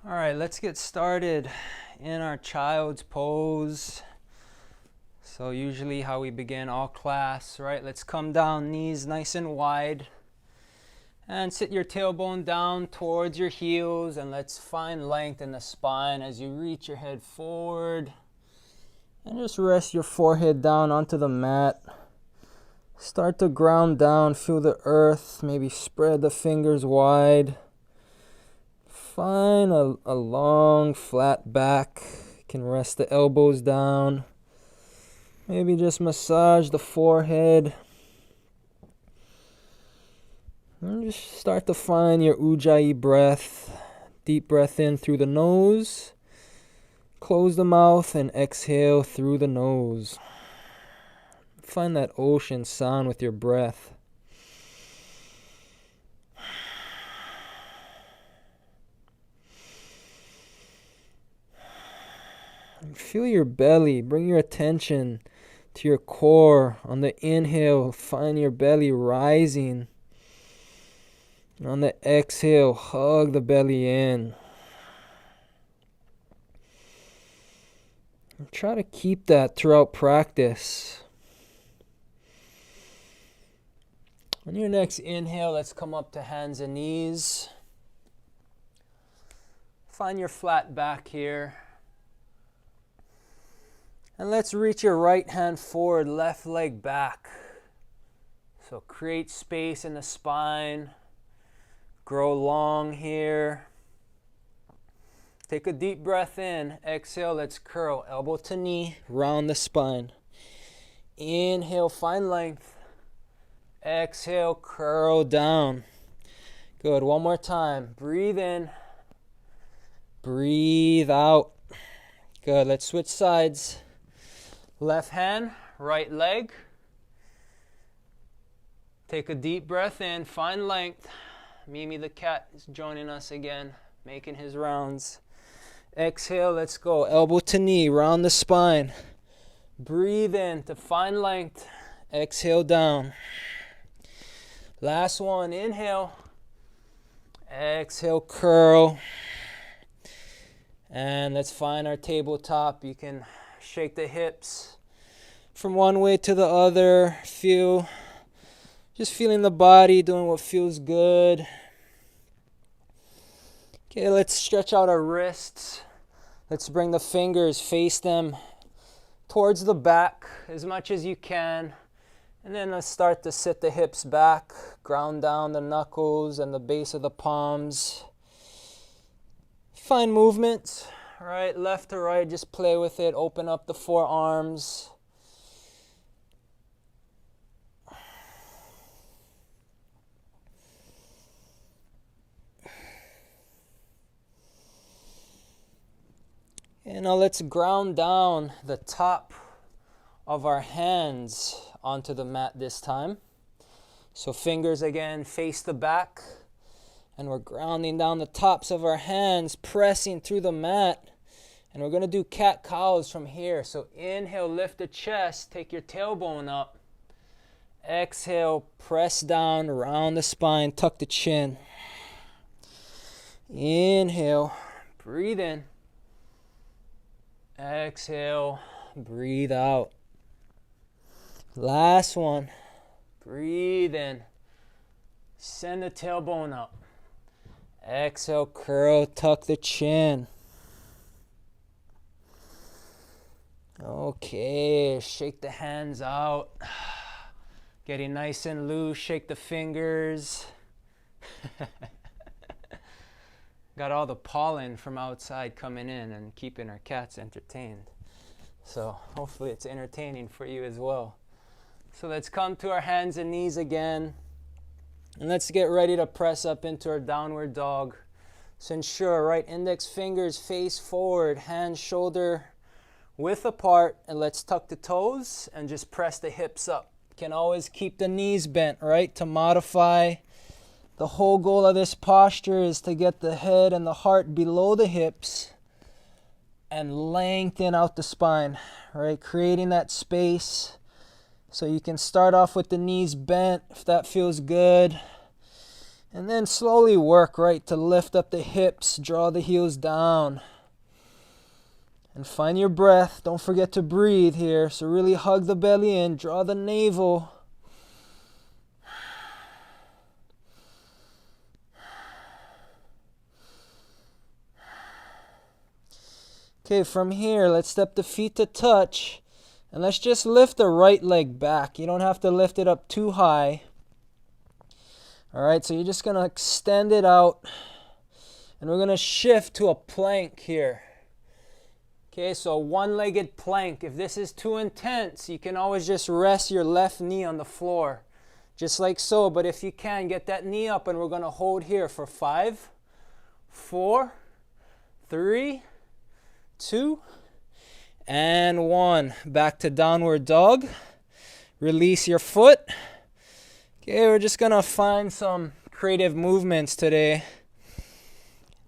All right, let's get started in our child's pose. So usually how we begin all class, right? Let's come down, knees nice and wide. And sit your tailbone down towards your heels, and let's find length in the spine as you reach your head forward. And just rest your forehead down onto the mat. Start to ground down, feel the earth, maybe spread the fingers wide. Find a long flat back. You can rest the elbows down. Maybe just massage the forehead. And just start to find your ujjayi breath. Deep breath in through the nose. Close the mouth and exhale through the nose. Find that ocean sound with your breath. Feel your belly. Bring your attention to your core. On the inhale, find your belly rising. On the exhale, hug the belly in. And try to keep that throughout practice. On your next inhale, let's come up to hands and knees. Find your flat back here. And let's reach your right hand forward, left leg back. So create space in the spine. Grow long here. Take a deep breath in. Exhale, let's curl. Elbow to knee, round the spine. Inhale, find length. Exhale, curl down. Good. One more time. Breathe in. Breathe out. Good. Let's switch sides. Left hand, right leg. Take a deep breath in, find length. Mimi the cat is joining us again, making his rounds. Exhale, let's go. Elbow to knee, round the spine. Breathe in to find length. Exhale down. Last one, inhale. Exhale, curl. And let's find our tabletop. You can shake the hips from one way to the other. Just feeling the body, doing what feels good. Okay, let's stretch out our wrists. Let's bring the fingers, face them towards the back as much as you can. And then let's start to sit the hips back, ground down the knuckles and the base of the palms. Find movement. Right, left to right, just play with it. Open up the forearms. And now let's ground down the top of our hands onto the mat this time. So fingers again face the back. And we're grounding down the tops of our hands, pressing through the mat. And we're going to do cat-cows from here. So inhale, lift the chest, take your tailbone up. Exhale, press down, round the spine, tuck the chin. Inhale, breathe in. Exhale, breathe out. Last one. Breathe in. Send the tailbone up. Exhale, curl, tuck the chin. Okay, shake the hands out. Getting nice and loose, shake the fingers. Got all the pollen from outside coming in and keeping our cats entertained. So hopefully it's entertaining for you as well. So let's come to our hands and knees again. And let's get ready to press up into our downward dog. So ensure right index fingers face forward, hands shoulder width apart, and let's tuck the toes and just press the hips up. Can always keep the knees bent, right, to modify. The whole goal of this posture is to get the head and the heart below the hips and lengthen out the spine, right, creating that space. So you can start off with the knees bent if that feels good. And then slowly work, right, to lift up the hips, draw the heels down. And find your breath. Don't forget to breathe here. So really hug the belly in, draw the navel. Okay, from here, let's step the feet to touch. And let's just lift the right leg back. You don't have to lift it up too high. All right, so you're just going to extend it out. And we're going to shift to a plank here. Okay, so a one-legged plank. If this is too intense, you can always just rest your left knee on the floor. Just like so. But if you can, get that knee up, and we're going to hold here for 5, 4, 3, 2, and 1. Back to downward dog. Release your foot. Okay, we're just gonna find some creative movements today.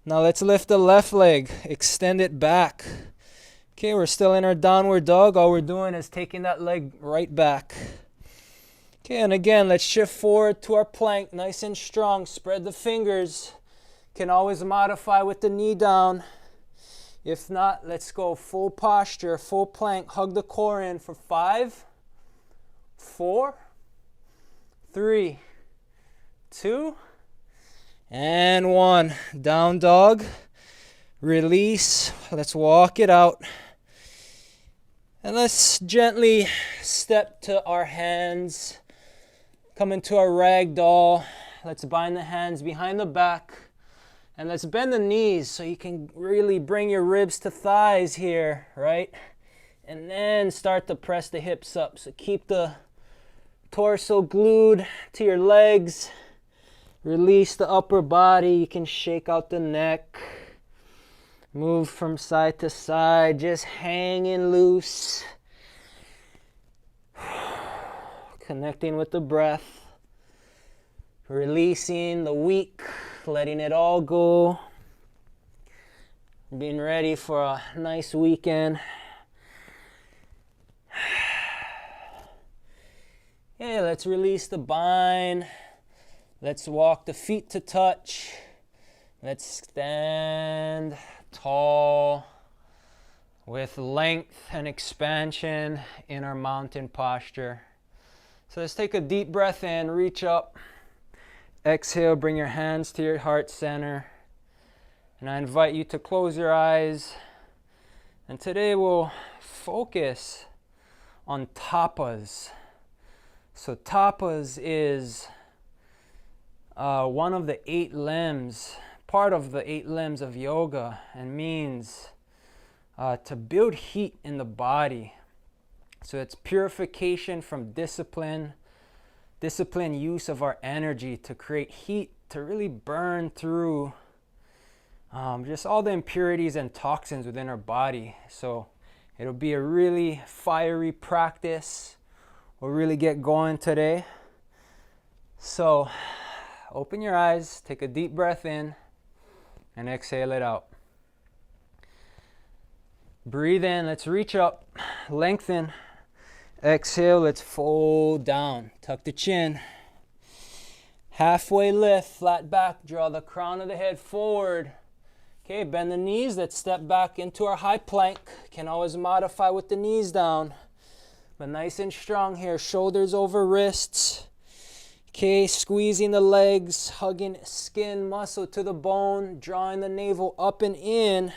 Now let's lift the left leg, extend it back. Okay, we're still in our downward dog. All we're doing is taking that leg right back. Okay, and again, let's shift forward to our plank, nice and strong. Spread the fingers. Can always modify with the knee down. If not, let's go full posture, full plank. Hug the core in for 5, 4, 3, 2, and 1. Down dog. Release. Let's walk it out. And let's gently step to our hands. Come into our rag doll. Let's bind the hands behind the back. And let's bend the knees so you can really bring your ribs to thighs here, right? And then start to press the hips up. So keep the torso glued to your legs. Release the upper body. You can shake out the neck. Move from side to side, just hanging loose. Connecting with the breath. Releasing the weak. Letting it all go. Being ready for a nice weekend. Okay, let's release the bind. Let's walk the feet to touch. Let's stand tall with length and expansion in our mountain posture. So let's take a deep breath in, reach up. Exhale, bring your hands to your heart center. And I invite you to close your eyes. And today we'll focus on tapas. So tapas is one of the 8 limbs, part of the 8 limbs of yoga, and means to build heat in the body. So it's purification from discipline use of our energy to create heat, to really burn through just all the impurities and toxins within our body. So it'll be a really fiery practice. We'll really get going today. So open your eyes, take a deep breath in, and exhale it out. Breathe in, let's reach up, lengthen. Exhale, let's fold down. Tuck the chin. Halfway lift, flat back, draw the crown of the head forward. Okay, bend the knees, let's step back into our high plank. Can always modify with the knees down. But nice and strong here, shoulders over wrists. Okay, squeezing the legs, hugging skin, muscle to the bone, drawing the navel up and in.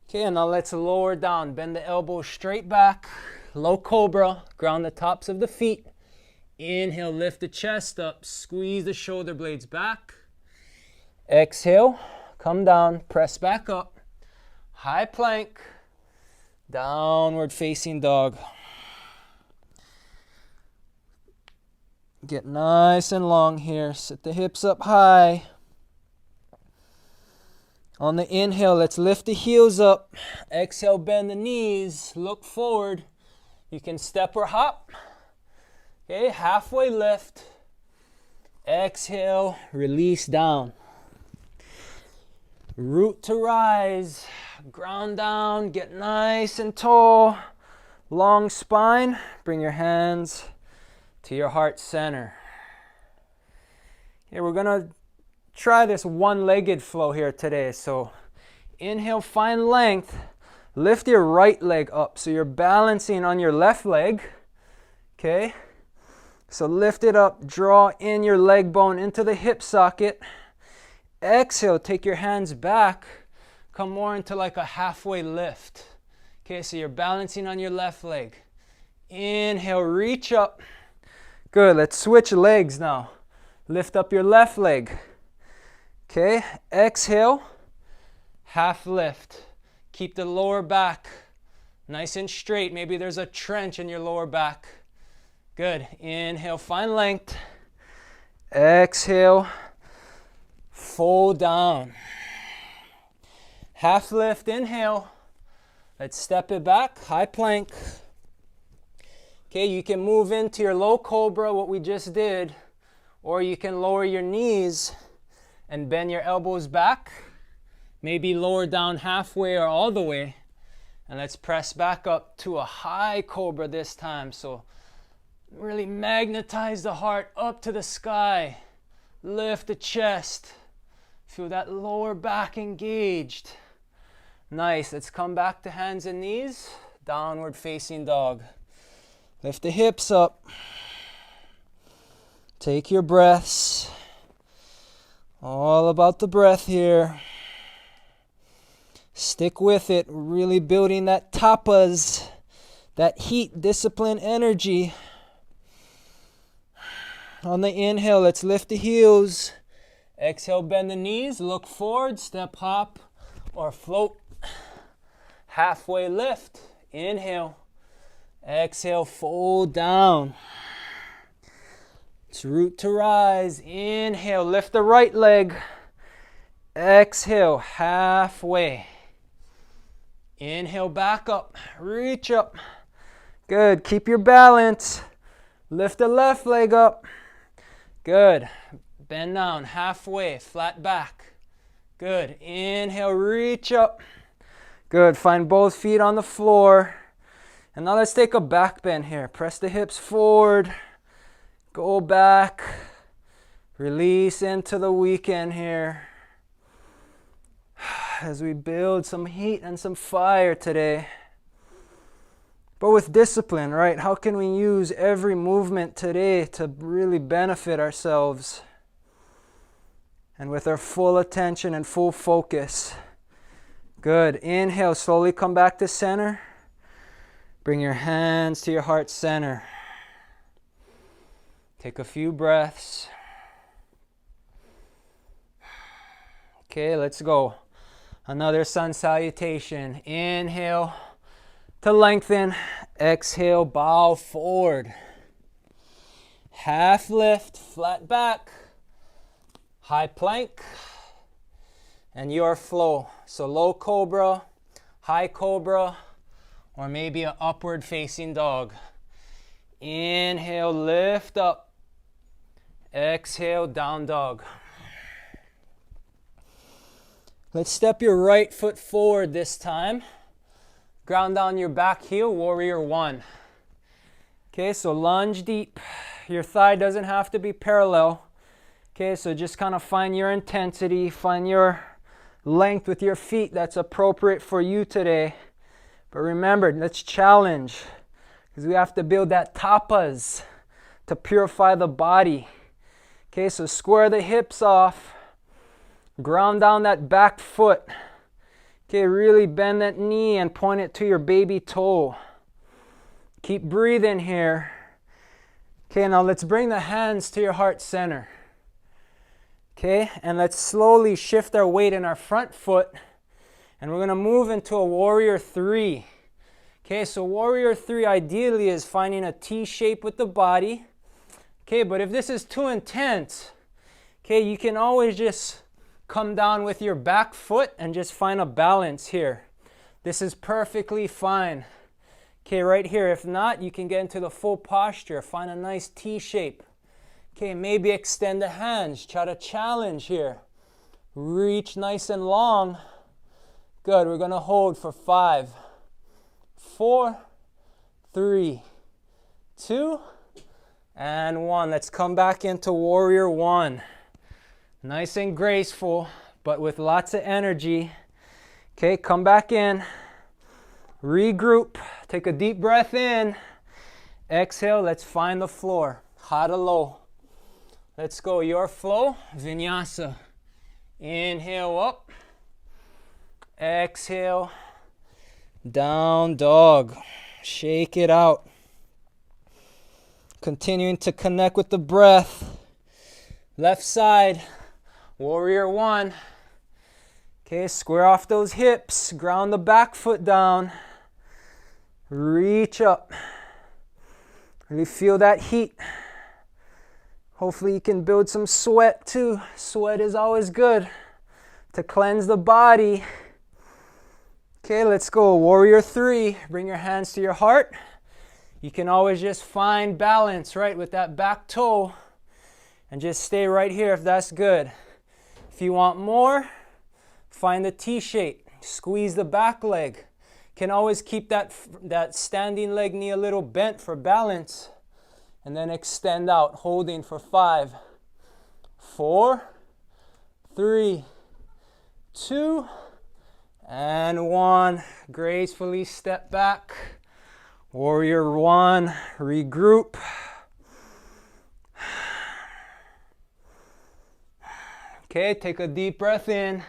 Okay, now let's lower down. Bend the elbows straight back. Low cobra. Ground the tops of the feet. Inhale, lift the chest up. Squeeze the shoulder blades back. Exhale, come down. Press back up. High plank. Downward facing dog. Get nice and long here. Sit the hips up high. On the inhale, let's lift the heels up. Exhale, bend the knees. Look forward. You can step or hop. Okay, halfway lift. Exhale, release down. Root to rise. Ground down, get nice and tall. Long spine. Bring your hands to your heart center. Okay, we're gonna try this one-legged flow here today. So inhale, find length. Lift your right leg up. So you're balancing on your left leg. Okay. So lift it up, draw in your leg bone into the hip socket. Exhale, take your hands back. Come more into like a halfway lift. Okay, so you're balancing on your left leg. Inhale, reach up. Good, let's switch legs now. Lift up your left leg. Okay, exhale, half lift. Keep the lower back nice and straight. Maybe there's a trench in your lower back. Good, inhale, find length. Exhale, fold down. Half lift, inhale. Let's step it back, high plank. Okay, you can move into your low cobra, what we just did, or you can lower your knees and bend your elbows back. Maybe lower down halfway or all the way. And let's press back up to a high cobra this time. So really magnetize the heart up to the sky. Lift the chest. Feel that lower back engaged. Nice. Let's come back to hands and knees. Downward facing dog. Lift the hips up. Take your breaths. All about the breath here. Stick with it. Really building that tapas, that heat, discipline, energy. On the inhale, let's lift the heels. Exhale, bend the knees. Look forward, step hop or float. Halfway lift. Inhale. Exhale, fold down. It's root to rise. Inhale, lift the right leg. Exhale, halfway. Inhale, back up. Reach up. Good. Keep your balance. Lift the left leg up. Good. Bend down, halfway, flat back. Good. Inhale, reach up. Good. Find both feet on the floor. And now let's take a back bend here. Press the hips forward. Go back. Release into the weekend here. As we build some heat and some fire today. But with discipline, right? How can we use every movement today to really benefit ourselves? And with our full attention and full focus. Good. Inhale, slowly come back to center. Bring your hands to your heart center. Take a few breaths. Okay, let's go. Another sun salutation. Inhale to lengthen. Exhale, bow forward. Half lift, flat back. High plank. And your flow. So low cobra, high cobra, or maybe an upward facing dog. Inhale, lift up. Exhale, down dog. Let's step your right foot forward this time. Ground down your back heel, warrior one. Okay, so lunge deep. Your thigh doesn't have to be parallel. Okay, so just kind of find your intensity, find your length with your feet that's appropriate for you today. But remember, let's challenge, because we have to build that tapas to purify the body. Okay, so square the hips off. Ground down that back foot. Okay, really bend that knee and point it to your baby toe. Keep breathing here. Okay, now let's bring the hands to your heart center. Okay, and let's slowly shift our weight in our front foot. And we're going to move into a warrior three. Okay, so warrior three ideally is finding a T shape with the body. Okay, but if this is too intense, okay, you can always just come down with your back foot and just find a balance here. This is perfectly fine. Okay, right here. If not, you can get into the full posture. Find a nice T shape. Okay, maybe extend the hands. Try to challenge here. Reach nice and long. Good. We're going to hold for 5, 4, 3, 2, and 1. Let's come back into warrior one. Nice and graceful, but with lots of energy. Okay, come back in. Regroup. Take a deep breath in. Exhale, let's find the floor. High to low. Let's go. Your flow, vinyasa. Inhale up. Exhale. Down dog. Shake it out. Continuing to connect with the breath. Left side. Warrior one. Okay, square off those hips. Ground the back foot down. Reach up. Really feel that heat. Hopefully you can build some sweat too. Sweat is always good to cleanse the body. Okay, let's go. Warrior three. Bring your hands to your heart. You can always just find balance, right, with that back toe. And just stay right here if that's good. If you want more, find the T shape. Squeeze the back leg. Can always keep that standing leg knee a little bent for balance. And then extend out, holding for 5, 4, 3, 2, and 1. Gracefully step back. Warrior one, regroup. Okay, take a deep breath in.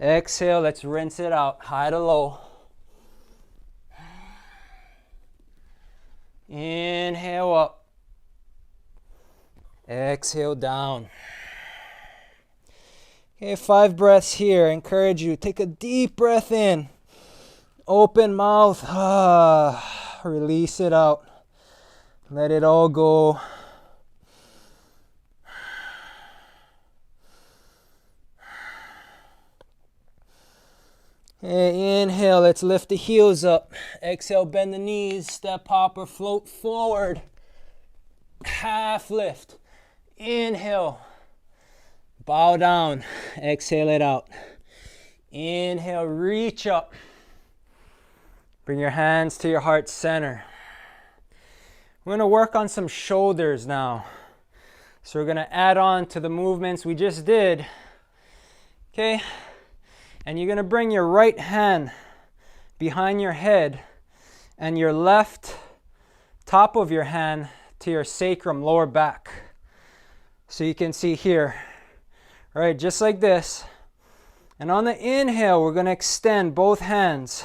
Exhale, let's rinse it out, high to low. Inhale up. Exhale down. Okay, 5 breaths here. I encourage you, take a deep breath in. Open mouth. Release it out. Let it all go. Okay, inhale, let's lift the heels up. Exhale, bend the knees, step hop or float forward. Half lift. Inhale. Bow down. Exhale it out. Inhale, reach up. Bring your hands to your heart center. We're going to work on some shoulders now. So we're going to add on to the movements we just did. Okay? And you're going to bring your right hand behind your head and your left top of your hand to your sacrum, lower back. So you can see here. All right, just like this. And on the inhale, we're going to extend both hands.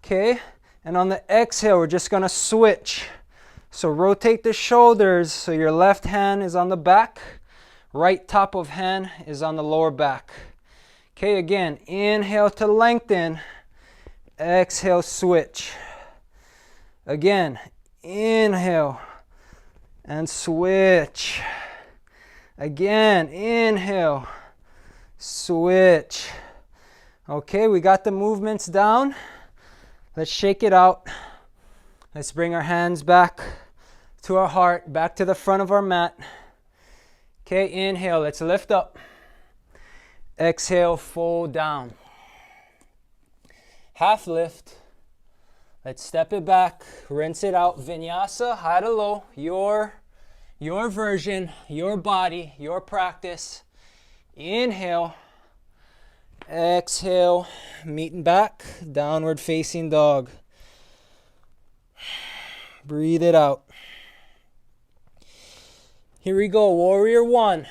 Okay? And on the exhale, we're just going to switch. So rotate the shoulders so your left hand is on the back. Right top of hand is on the lower back. Okay, again, inhale to lengthen, exhale, switch. Again, inhale and switch. Again, inhale, switch. Okay, we got the movements down. Let's shake it out. Let's bring our hands back to our heart, back to the front of our mat. Okay, inhale, let's lift up. Exhale, fold down. Half lift. Let's step it back, rinse it out. Vinyasa, high to low. Your version, your body, your practice. Inhale. Exhale, meeting back, downward facing dog. Breathe it out. Here we go, warrior one.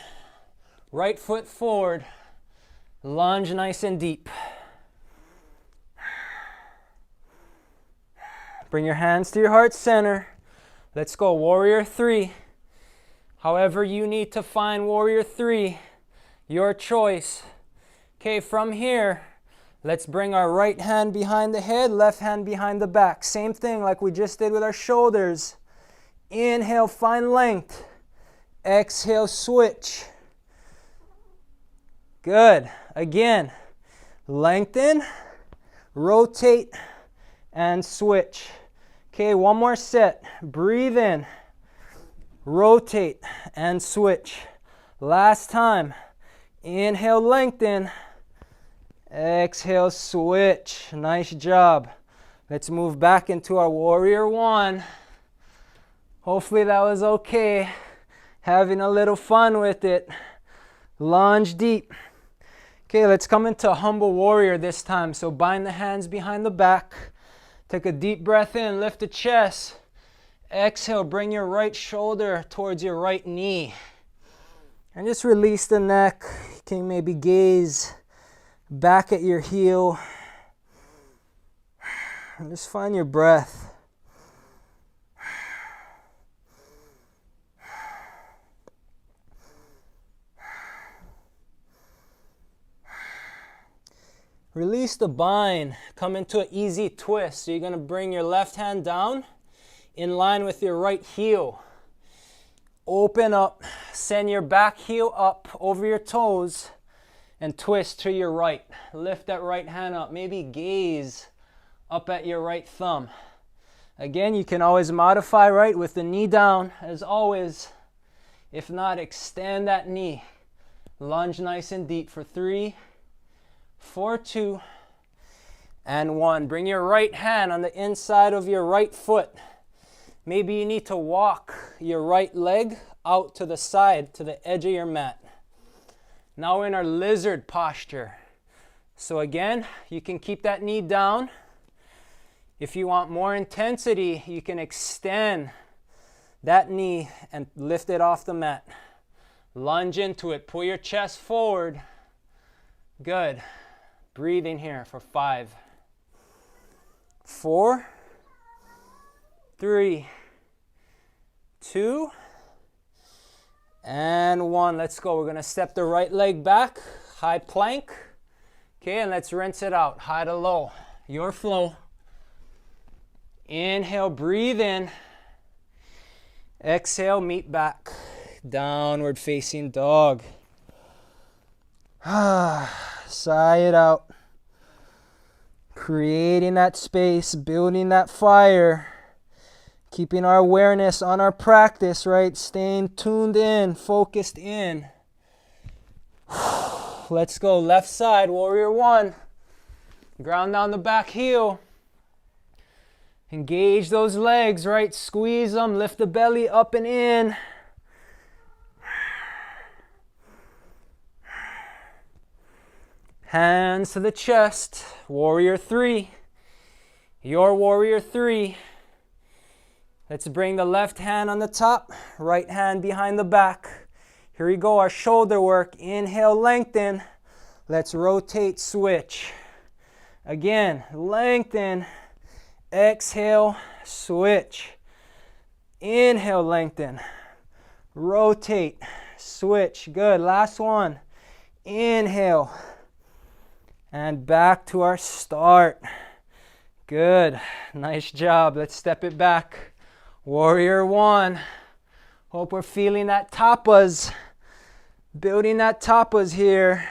Right foot forward. Lunge nice and deep. Bring your hands to your heart center. Let's go, warrior three. However you need to find warrior three, your choice. Okay, from here, let's bring our right hand behind the head, left hand behind the back. Same thing like we just did with our shoulders. Inhale, find length. Exhale, switch. Good. Again, lengthen, rotate, and switch. Okay, one more set. Breathe in, rotate, and switch. Last time. Inhale, lengthen. Exhale, switch. Nice job. Let's move back into our warrior one. Hopefully that was okay. having a little fun with it. Lunge deep. Okay, let's come into humble warrior this time. So bind the hands behind the back. Take a deep breath in, lift the chest. Exhale, bring your right shoulder towards your right knee. And just release the neck. You can maybe gaze back at your heel. And just find your breath. Release the bind. Come into an easy twist. So you're going to bring your left hand down in line with your right heel. Open up. Send your back heel up over your toes and twist to your right. Lift that right hand up. Maybe gaze up at your right thumb. Again, you can always modify right with the knee down as always. If not, extend that knee. Lunge nice and deep for 3, 4, 2, and 1. Bring your right hand on the inside of your right foot. Maybe you need to walk your right leg out to the side, to the edge of your mat. Now we're in our lizard posture. So again, you can keep that knee down. If you want more intensity, you can extend that knee and lift it off the mat. Lunge into it. Pull your chest forward. Good. Breathing here for 5, 4, 3, 2, and 1. Let's go. We're going to step the right leg back. High plank. Okay, and let's rinse it out. High to low. Your flow. Inhale, breathe in. Exhale, meet back. Downward facing dog. Sigh it out. Creating that space, building that fire. Keeping our awareness on our practice, right? Staying tuned in, focused in. Let's go. Left side, warrior 1. Ground down the back heel. Engage those legs, right? Squeeze them, lift the belly up and in. Hands to the chest. Warrior 3. Your warrior 3. Let's bring the left hand on the top, right hand behind the back. Here we go, our shoulder work. Inhale, lengthen. Let's rotate, switch. Again, lengthen. Exhale, switch. Inhale, lengthen. Rotate, switch. Good, last one. Inhale. And back to our start. Good, nice job. Let's step it back. Warrior 1. Hope we're feeling that tapas. Building that tapas here.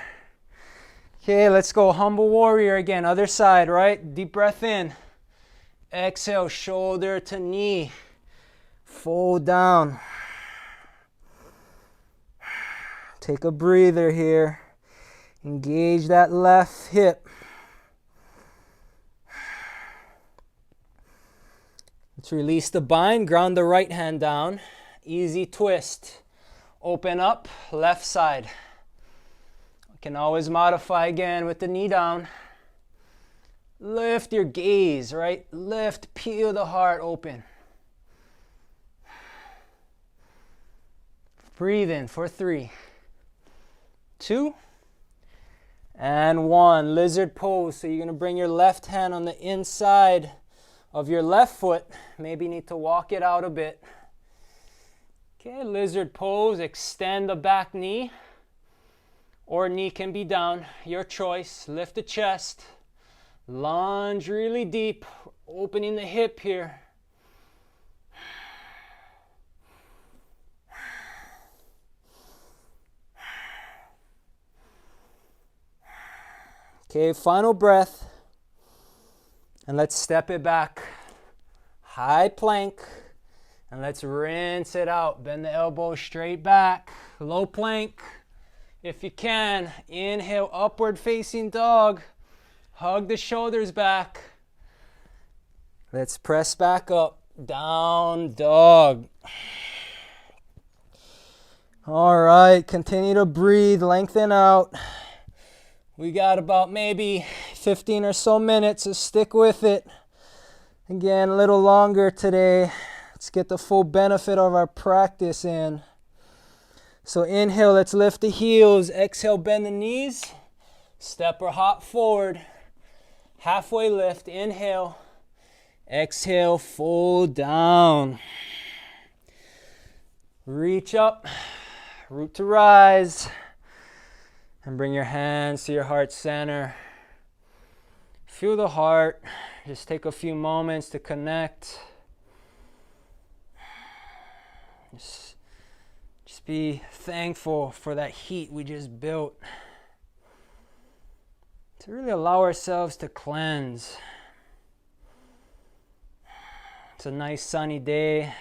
Okay, let's go. Humble warrior again. Other side, right? Deep breath in. Exhale, shoulder to knee. Fold down. Take a breather here. Engage that left hip. Let's release the bind. Ground the right hand down. Easy twist. Open up, left side. You can always modify again with the knee down. Lift your gaze, right? Lift, peel the heart open. Breathe in for 3, 2, and 1. Lizard pose. So you're going to bring your left hand on the inside of your left foot. Maybe you need to walk it out a bit. Okay, lizard pose. Extend the back knee. Or knee can be down. Your choice. Lift the chest. Lunge really deep. Opening the hip here. Okay, final breath. And let's step it back. High plank. And let's rinse it out. Bend the elbows straight back. Low plank. If you can, inhale, upward facing dog. Hug the shoulders back. Let's press back up. Down dog. All right, continue to breathe, lengthen out. We got about maybe 15 or so minutes, so stick with it. Again, a little longer today. Let's get the full benefit of our practice in. So inhale, let's lift the heels. Exhale, bend the knees. Step or hop forward. Halfway lift, inhale. Exhale, fold down. Reach up, root to rise. And bring your hands to your heart center. Feel the heart. Just take a few moments to connect. Just be thankful for that heat we just built. To really allow ourselves to cleanse. It's a nice sunny day.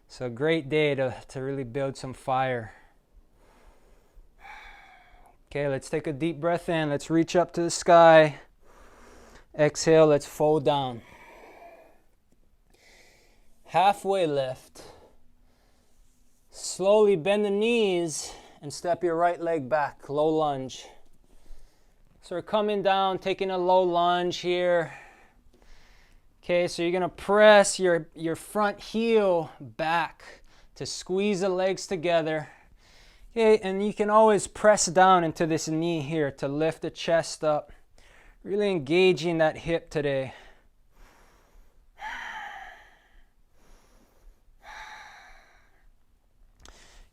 It's a great day to really build some fire. Okay, let's take a deep breath in. Let's reach up to the sky. Exhale, let's fold down. Halfway lift. Slowly bend the knees and step your right leg back, low lunge. So we're coming down, taking a low lunge here. Okay, so you're gonna press your front heel back to squeeze the legs together. Okay, and you can always press down into this knee here to lift the chest up. Really engaging that hip today.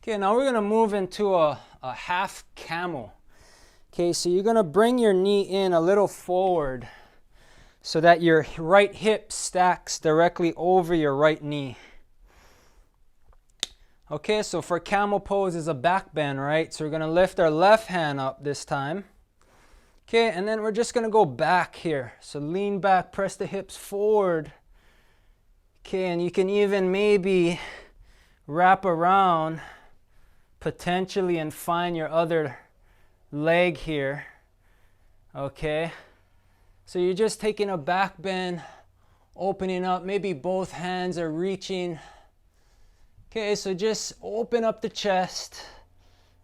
Okay, now we're gonna move into a half camel. Okay, so you're gonna bring your knee in a little forward so that your right hip stacks directly over your right knee. Okay, so for camel pose is a back bend, right? So we're gonna lift our left hand up this time. Okay, and then we're just gonna go back here. So lean back, press the hips forward. Okay, and you can even maybe wrap around potentially and find your other leg here. Okay, so you're just taking a back bend, opening up, maybe both hands are reaching. Okay, so just open up the chest,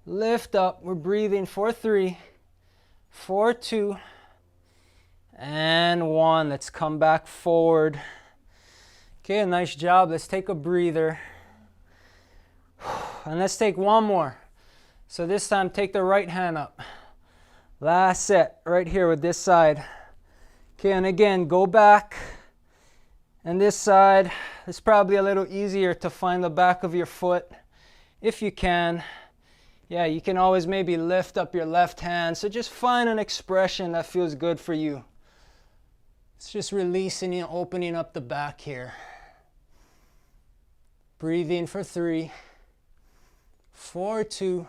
lift up. We're breathing for 3, for 2, and 1. Let's come back forward. Okay, nice job. Let's take a breather. And let's take one more. So this time, take the right hand up. Last set, right here with this side. Okay, and again, go back. And this side, it's probably a little easier to find the back of your foot if you can. Yeah, you can always maybe lift up your left hand. So just find an expression that feels good for you. It's just releasing and opening up the back here. Breathing for 3, for 2,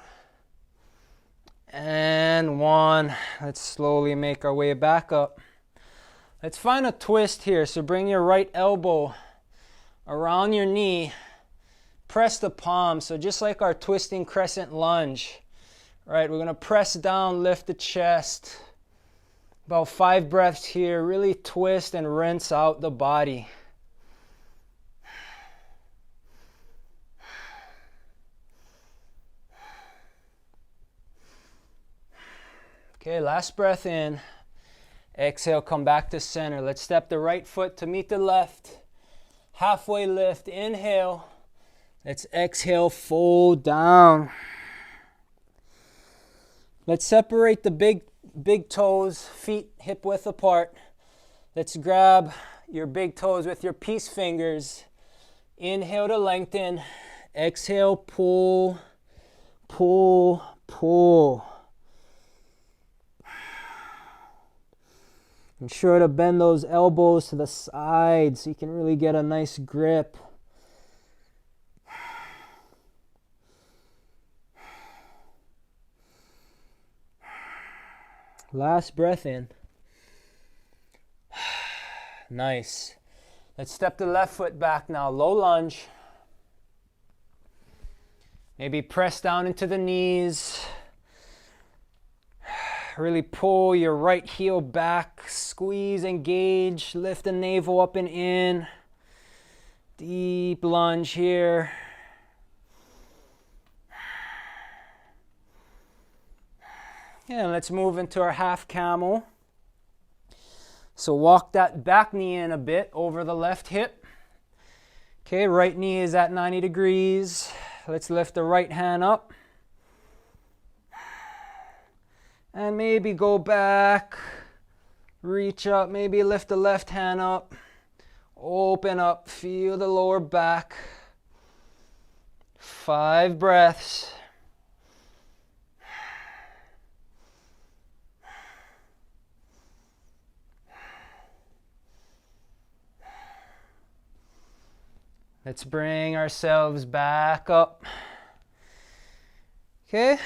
and 1. Let's slowly make our way back up. Let's find a twist here. So bring your right elbow around your knee. Press the palm. So just like our twisting crescent lunge. Right, we're going to press down, lift the chest. About 5 breaths here. Really twist and rinse out the body. Okay, last breath in. Exhale, come back to center. Let's step the right foot to meet the left. Halfway lift, inhale. Let's exhale, fold down. Let's separate the big toes, feet hip width apart. Let's grab your big toes with your peace fingers. Inhale to lengthen. Exhale, pull, pull, pull. Ensure to bend those elbows to the side so you can really get a nice grip. Last breath in. Nice. Let's step the left foot back now. Low lunge. Maybe press down into the knees. Really pull your right heel back, squeeze, engage, lift the navel up and in. Deep lunge here. And let's move into our half camel. So walk that back knee in a bit over the left hip. Okay, right knee is at 90 degrees. Let's lift the right hand up. And maybe go back, reach up, maybe lift the left hand up. Open up, feel the lower back. 5 breaths. Let's bring ourselves back up. Okay.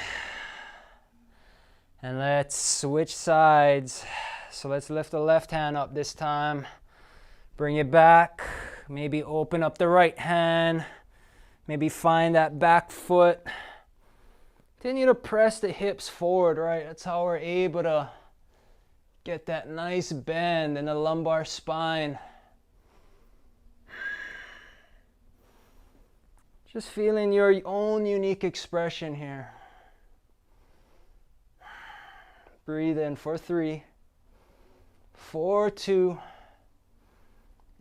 And let's switch sides. So let's lift the left hand up this time. Bring it back. Maybe open up the right hand. Maybe find that back foot. Continue to press the hips forward, right? That's how we're able to get that nice bend in the lumbar spine. Just feeling your own unique expression here. Breathe in for 3, 4, 2,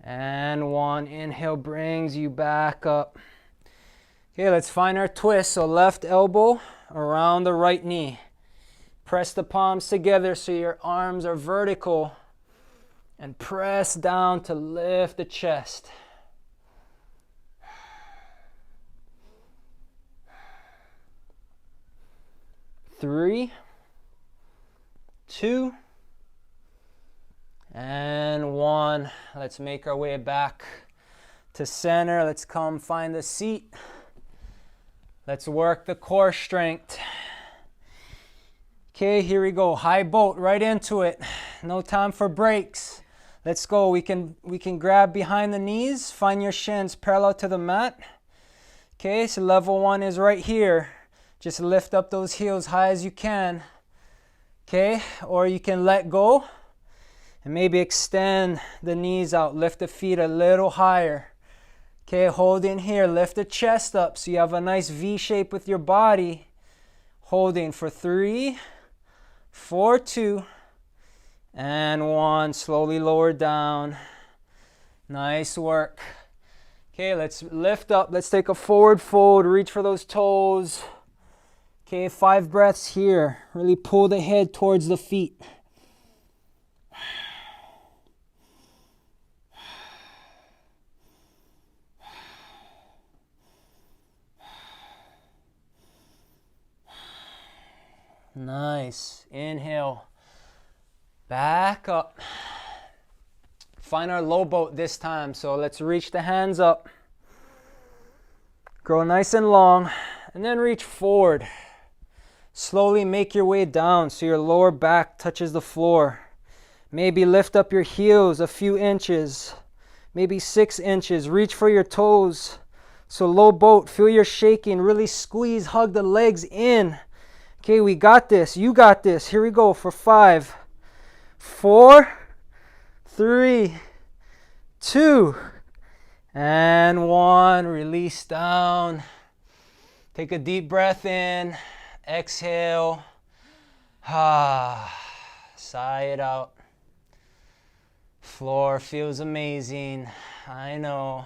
and 1. Inhale brings you back up. Okay, let's find our twist. So left elbow around the right knee. Press the palms together so your arms are vertical. And press down to lift the chest. Three, 2, and 1. Let's make our way back to center. Let's come find the seat. Let's work the core strength. Okay, here we go. High boat, right into it. No time for breaks. Let's go. We can grab behind the knees. Find your shins parallel to the mat. Okay, so level 1 is right here. Just lift up those heels high as you can. Okay, or you can let go and maybe extend the knees out. Lift the feet a little higher. Okay, hold in here. Lift the chest up so you have a nice V shape with your body. Holding for 3, 4, 2, and 1. Slowly lower down. Nice work. Okay, let's lift up. Let's take a forward fold. Reach for those toes. Okay, 5 breaths here. Really pull the head towards the feet. Nice. Inhale. Back up. Find our low boat this time. So let's reach the hands up. Grow nice and long. And then reach forward. Slowly make your way down so your lower back touches the floor. Maybe lift up your heels a few inches, maybe 6 inches. Reach for your toes. So low boat, feel your shaking. Really squeeze, hug the legs in. Okay, we got this. You got this. Here we go for 5, 4, 3, 2, and 1. Release down. Take a deep breath in. Exhale. Sigh it out. Floor feels amazing. I know.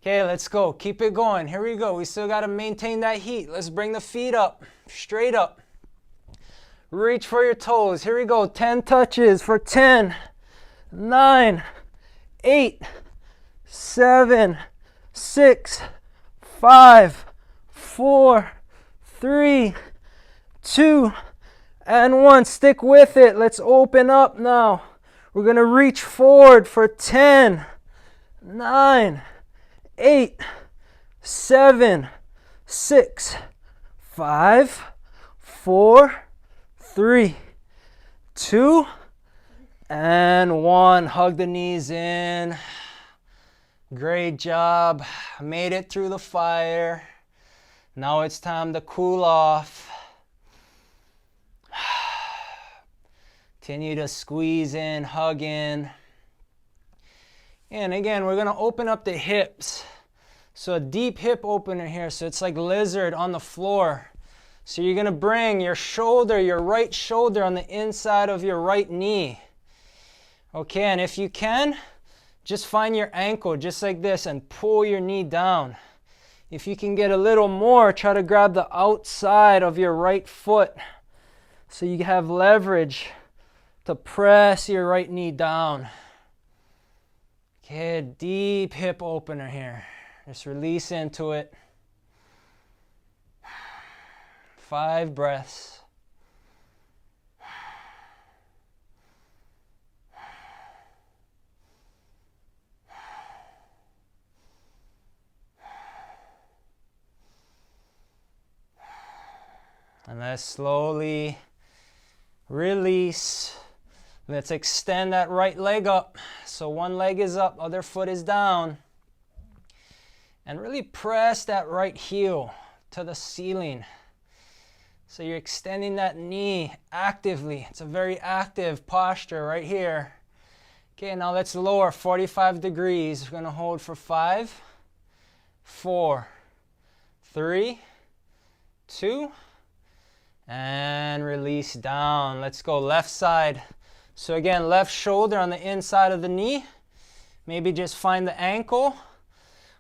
Okay, let's go. Keep it going. Here we go. We still got to maintain that heat. Let's bring the feet up. Straight up. Reach for your toes. Here we go. 10 touches for 10, 9, 8, 7, 6, 5, 4, 3, 2, and 1. Stick with it. Let's open up now. We're going to reach forward for 10, 9, 8, 7, 6, 5, 4, 3, 2, and 1. Hug the knees in. Great job. Made it through the fire. Now it's time to cool off. Continue to squeeze in, hug in. And again, we're going to open up the hips. So a deep hip opener here. So it's like lizard on the floor. So you're going to bring your shoulder, your right shoulder on the inside of your right knee. Okay, and if you can, just find your ankle just like this and pull your knee down. If you can get a little more, try to grab the outside of your right foot so you have leverage to press your right knee down. Okay, deep hip opener here. Just release into it. 5 breaths. And let's slowly release. Let's extend that right leg up. So one leg is up, other foot is down. And really press that right heel to the ceiling. So you're extending that knee actively. It's a very active posture right here. Okay, now let's lower 45 degrees. We're going to hold for 5, 4, 3, 2, and release down. Let's go left side. So again, left shoulder on the inside of the knee. Maybe just find the ankle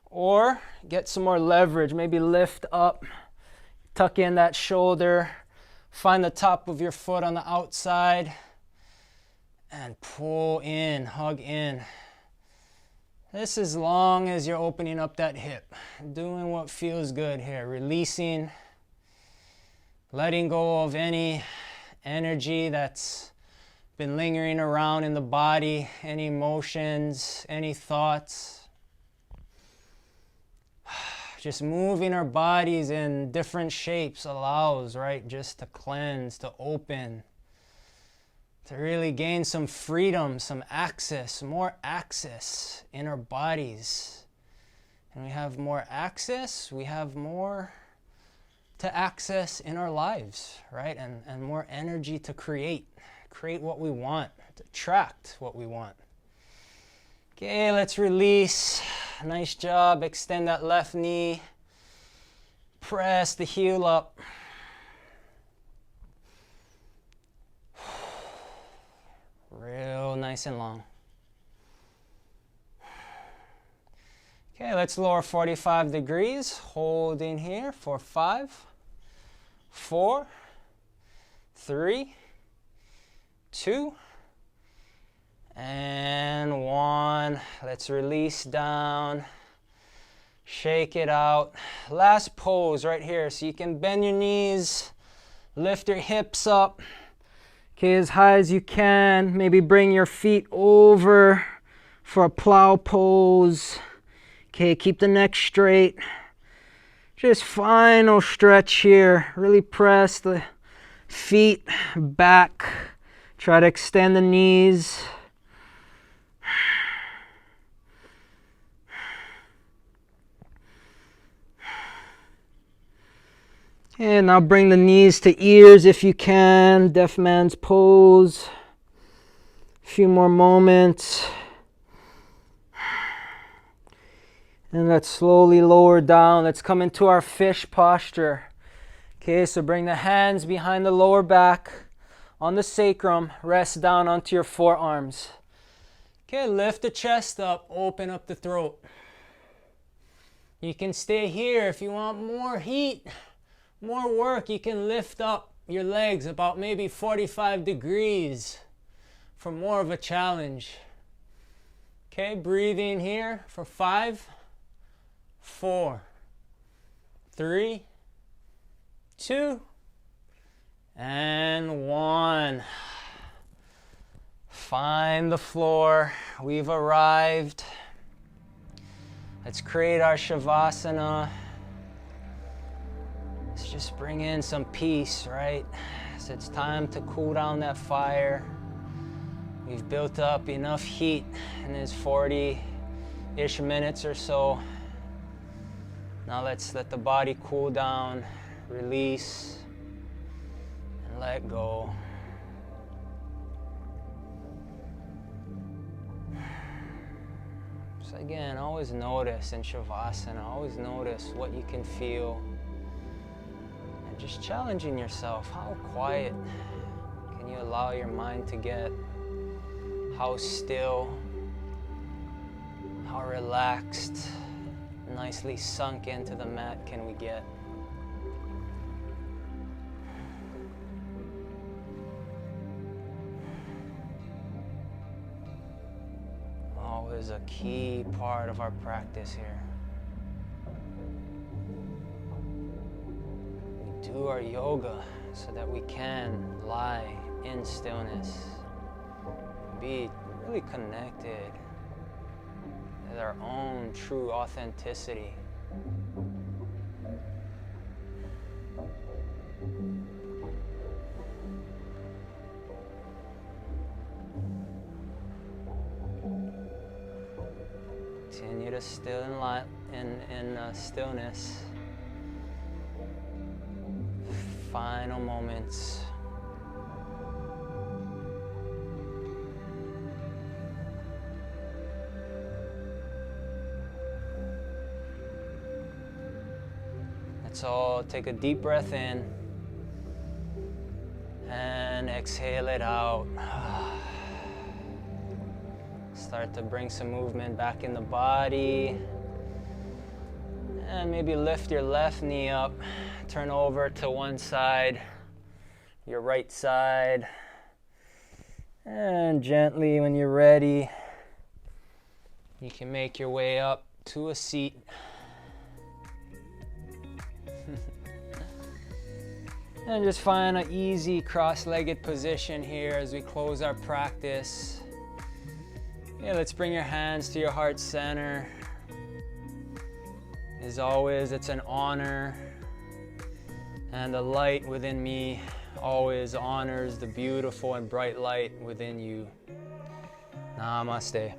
or get some more leverage. Maybe lift up. Tuck in that shoulder, find the top of your foot on the outside, and pull in, hug in. This is as long as you're opening up that hip, doing what feels good here, releasing, letting go of any energy that's been lingering around in the body, any emotions, any thoughts. Just moving our bodies in different shapes allows, right? Just to cleanse, to open, to really gain some freedom, some access, more access in our bodies. And we have more access, we have more to access in our lives, right? And more energy to create what we want, to attract what we want. Okay, let's release. Nice job. Extend that left knee. Press the heel up. Real nice and long. Okay, let's lower 45 degrees. Holding here for 5, 4, 3, 2, and 1. Let's release down. Shake it out. Last pose right here. So you can bend your knees, lift your hips up. Okay, as high as you can. Maybe bring your feet over for a plow pose. Okay, keep the neck straight. Just final stretch here. Really press the feet back. Try to extend the knees. And now bring the knees to ears if you can. Deaf man's pose. A few more moments. And let's slowly lower down. Let's come into our fish posture. Okay, so bring the hands behind the lower back on the sacrum. Rest down onto your forearms. Okay, lift the chest up. Open up the throat. You can stay here if you want more heat. More work, you can lift up your legs about maybe 45 degrees for more of a challenge. Okay, breathing here for 5, 4, 3, 2, and 1. Find the floor. We've arrived. Let's create our Shavasana. Let's just bring in some peace, right? So it's time to cool down that fire. We've built up enough heat in this 40-ish minutes or so. Now let's let the body cool down, release, and let go. So again, always notice in Shavasana, always notice what you can feel. Just challenging yourself. How quiet can you allow your mind to get? How still, how relaxed, nicely sunk into the mat can we get? Always a key part of our practice here. We do our yoga so that we can lie in stillness, be really connected with our own true authenticity. Continue to still in stillness. Final moments. Let's all take a deep breath in and exhale it out. Start to bring some movement back in the body. And maybe lift your left knee up. Turn over to one side, your right side. And gently, when you're ready, you can make your way up to a seat. And just find an easy cross-legged position here as we close our practice. Yeah, let's bring your hands to your heart center. As always, it's an honor, and the light within me always honors the beautiful and bright light within you. Namaste.